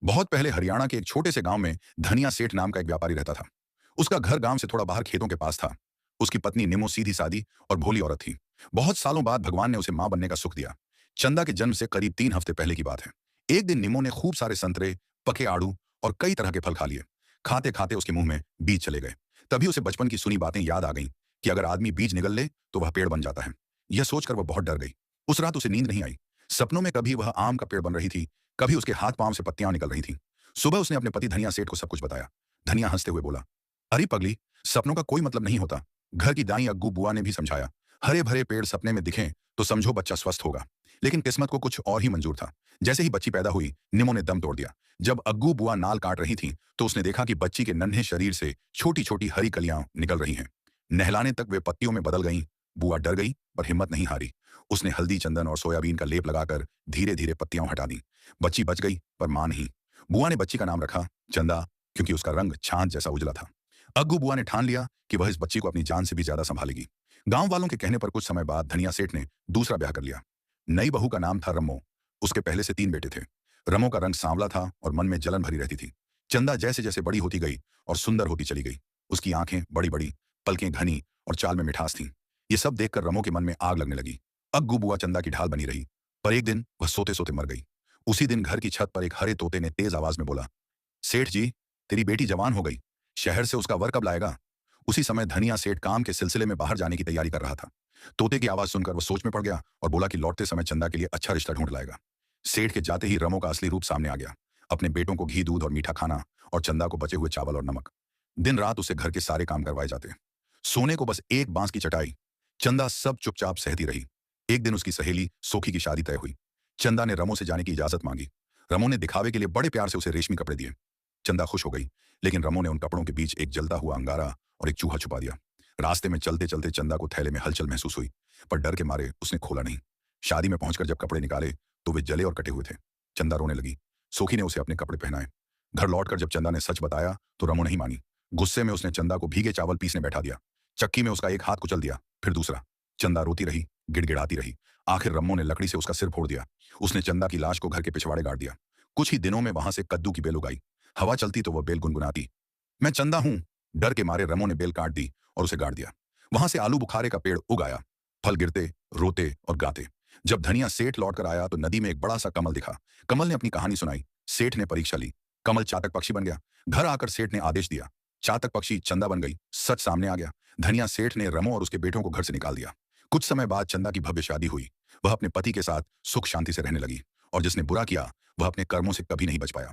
बहुत पहले हरियाणा के एक छोटे से गांव में धनिया सेठ नाम का एक व्यापारी रहता था। उसका घर गांव से थोड़ा बाहर खेतों के पास था। उसकी पत्नी निमो सीधी सादी और भोली औरत थी। बहुत सालों बाद भगवान ने उसे मां बनने का सुख दिया। चंदा के जन्म से करीब 3 हफ्ते पहले की बात है। एक दिन निमो ने खूब सारे संतरे, पके आड़ू और कई तरह के फल खा लिए। खाते खाते उसके मुंह में बीज चले गए। तभी उसे बचपन की सुनी बातें याद आ गईं कि अगर आदमी बीज निगल ले तो वह पेड़ बन जाता है। यह सोचकर वह बहुत डर गई। उस रात उसे नींद नहीं आई। सपनों में कभी वह आम का पेड़ बन रही थी, कभी उसके हाथ पांव से पत्तियां निकल रही थीं। सुबह उसने अपने पति धनिया सेठ को सब कुछ बताया। धनिया हंसते हुए बोला, अरे पगली, सपनों का कोई मतलब नहीं होता। घर की दाई अग्गू बुआ ने भी समझाया, हरे भरे पेड़ सपने में दिखें तो समझो बच्चा स्वस्थ होगा। लेकिन किस्मत को कुछ और ही मंजूर था। जैसे ही बच्ची पैदा हुई, निमो ने दम तोड़ दिया। जब अग्गू बुआ नाल काट रही थी तो उसने देखा कि बच्ची के नन्हे शरीर से छोटी छोटी हरी कलियां निकल रही हैं। नहलाने तक वे पत्तियों में बदल गईं। बुआ डर गई पर हिम्मत नहीं हारी। उसने हल्दी, चंदन और सोयाबीन का लेप लगाकर धीरे धीरे पत्तियां हटा दी। बच्ची बच गई पर मां नहीं। बुआ ने बच्ची का नाम रखा चंदा, क्योंकि उसका रंग छाछ जैसा उजला था। अग्गू बुआ ने ठान लिया कि वह इस बच्ची को अपनी जान से भी ज्यादा संभालेगी। गांव वालों के कहने पर कुछ समय बाद धनिया सेठ ने दूसरा ब्याह कर लिया। नई बहू का नाम था रमो। उसके पहले से 3 बेटे थे। रमो का रंग सांवला था और मन में जलन भरी रहती थी। चंदा जैसे जैसे बड़ी होती गई और सुंदर होती चली गई। उसकी आंखें बड़ी बड़ी, पलकें घनी और चाल में मिठास थी। ये सब देखकर रमो के मन में आग लगने लगी। अग्गू बुआ चंदा की ढाल बनी रही, पर एक दिन वह सोते सोते मर गई। उसी दिन घर की छत पर एक हरे तोते ने तेज आवाज में बोला, सेठ जी, तेरी बेटी जवान हो गई, शहर से उसका वर कब लाएगा? उसी समय धनिया सेठ काम के सिलसिले में बाहर जाने की तैयारी कर रहा था। तोते की आवाज सुनकर वो सोच में पड़ गया और बोला कि लौटते समय चंदा के लिए अच्छा रिश्ता ढूंढ लाएगा। सेठ के जाते ही रमो का असली रूप सामने आ गया। अपने बेटों को घी, दूध और मीठा खाना, और चंदा को बचे हुए चावल और नमक। दिन रात उसे घर के सारे काम करवाए जाते। सोने को बस एक बांस की चटाई। चंदा सब चुपचाप सहती रही। एक दिन उसकी सहेली सोखी की शादी तय हुई। चंदा ने रमो से जाने की इजाजत मांगी। रमो ने दिखावे के लिए बड़े प्यार से उसे रेशमी कपड़े दिए। चंदा खुश हो गई, लेकिन रमो ने उन कपड़ों के बीच एक जलता हुआ अंगारा और एक चूहा छुपा दिया। रास्ते में चलते चलते चंदा को थैले में हलचल महसूस हुई, पर डर के मारे उसने खोला नहीं। शादी में पहुंचकर जब कपड़े निकाले तो वे जले और कटे हुए थे। चंदा रोने लगी। सोखी ने उसे अपने कपड़े पहनाए। घर लौटकर जब चंदा ने सच बताया तो रमो नहीं मानी। गुस्से में उसने चंदा को भीगे चावल पीसने बैठा दिया। चक्की में उसका एक हाथ कुचल दिया, फिर दूसरा। चंदा रोती रही, गिड़गिड़ाती रही। आखिर रम्मो ने लकड़ी से उसका सिर फोड़ दिया। उसने चंदा की लाश को घर के पिछवाड़े गाड़ दिया। कुछ ही दिनों में वहां से कद्दू की बेल उगाई। हवा चलती तो वह बेल गुनगुनाती, मैं चंदा हूं। डर के मारे रमो ने बेल काट दी और उसे गाड़ दिया। वहां से आलू बुखारे का पेड़ उग आया। फल गिरते, रोते और गाते। जब धनिया सेठ लौटकर आया तो नदी में एक बड़ा सा कमल दिखा। कमल ने अपनी कहानी सुनाई। सेठ ने परीक्षा ली। कमल चातक पक्षी बन गया। घर आकर सेठ ने आदेश दिया। चातक पक्षी चंदा बन गई। सच सामने आ गया। धनिया सेठ ने रमो और उसके बेटों को घर से निकाल दिया। कुछ समय बाद चंदा की भव्य शादी हुई। वह अपने पति के साथ सुख शांति से रहने लगी, और जिसने बुरा किया वह अपने कर्मों से कभी नहीं बच पाया।